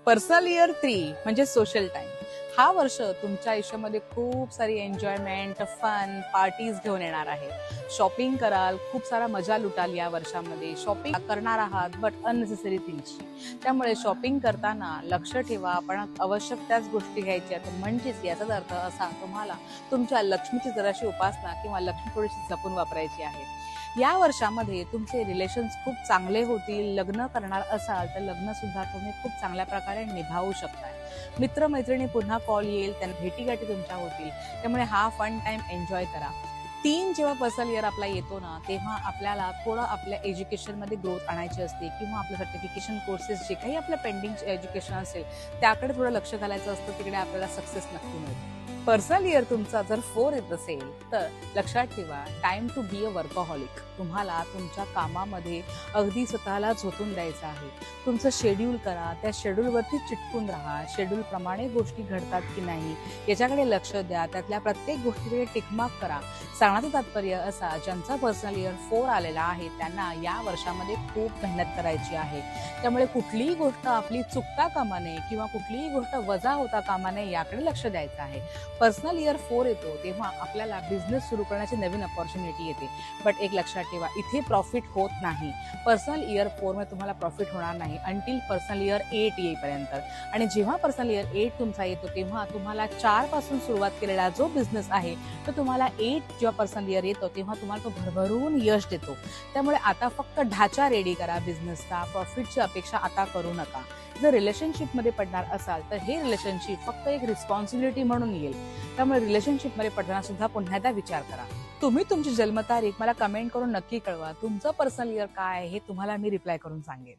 Personal year 3 म्हणजे social time. हा वर्ष तुमच्या आयुष्यामध्ये खूप सारी एन्जॉयमेंट, फन, पार्टीज घेऊन येणार आहे. शॉपिंग कराल, खूप सारा मजा लुटाल या वर्षामध्ये. शॉपिंग करणार आहात बट अननेसेसरी थिंग्सची. त्यामुळे शॉपिंग करताना लक्ष ठेवा, आपण आवश्यक त्याच गोष्टी घ्यायच्या. म्हणजेच याचाच अर्थ असा, तुम्हाला तुमच्या लक्ष्मीची जराशी उपासना किंवा लक्ष्मी थोडीशी जपून वापरायची आहे. या वर्षामध्ये तुमचे रिलेशन्स खूप चांगले होतील. लग्न करणार असाल तर लग्न सुद्धा तुम्ही खूप चांगल्या प्रकारे निभावू शकताय. मित्रमैत्रिणी पुन्हा कॉल येईल, त्यांना भेटीगाठी तुमच्या होतील. त्यामुळे हा फन टाइम एन्जॉय करा. 3 जेव्हा पर्सनल इयर आपला येतो ना, तेव्हा आपल्याला थोडं आपल्या एज्युकेशनमध्ये ग्रोथ आणायची असते किंवा आपलं सर्टिफिकेशन कोर्सेस जे काही आपलं पेंडिंग एज्युकेशन असेल त्याकडे थोडं लक्ष घालायचं असतं. तिकडे आपल्याला सक्सेस नक्की मिळते. पर्सनल इयर तुमचा जर 4 येत असेल तर लक्षात ठेवा, time to be a workaholic. तुम्हाला तुमच्या कामामध्ये अगदी स्वतःला झोकून द्यायचं आहे. तुमचं शेड्यूल करा, त्या शेड्यूलवरती चिटकून राहा. शेड्यूल प्रमाणे गोष्टी घडतात की नाही याच्याकडे लक्ष द्या. त्यातल्या प्रत्येक गोष्टीकडे टिकमार्क करा. सांगण्याचं तात्पर्य असा, ज्यांचा पर्सनल इयर 4 आलेला आहे त्यांना या वर्षामध्ये खूप मेहनत करायची आहे. त्यामुळे कुठलीही गोष्ट आपली चुकता कामा नये किंवा कुठलीही गोष्ट वजा होता कामा नये याकडे लक्ष द्यायचं आहे. पर्सनल इयर 4 येतो तेव्हा आपल्याला बिझनेस सुरू करण्याची नवीन अपॉर्च्युनिटी येते. बट एक लक्षात ठेवा, इथे प्रॉफिट होत नाही. पर्सनल इयर 4 मध्ये तुम्हाला प्रॉफिट होणार नाही अंटिल पर्सनल इयर 8 येईपर्यंत. आणि जेव्हा पर्सनल इयर 8 तुमचा येतो तेव्हा तुम्हाला 4 पासून सुरुवात केलेला जो बिझनेस आहे तो तुम्हाला 8 जेव्हा पर्सनल इयर येतो तेव्हा तुम्हाला तो भरभरून यश देतो. त्यामुळे आता फक्त ढाचा रेडी करा बिझनेसचा. प्रॉफिटची अपेक्षा आता करू नका. जर रिलेशनशिपमध्ये पडणार असाल तर हे रिलेशनशिप फक्त एक रिस्पॉन्सिबिलिटी म्हणून येईल. त्यामुळे रिलेशनशिपमध्ये पडताना सुद्धा पुन्हा एकदा विचार करा. तुम्ही तुमची जन्मतारीख मला कमेंट करून नक्की कळवा. तुमचं पर्सनल इयर काय आहे हे तुम्हाला मी रिप्लाय करून सांगेन.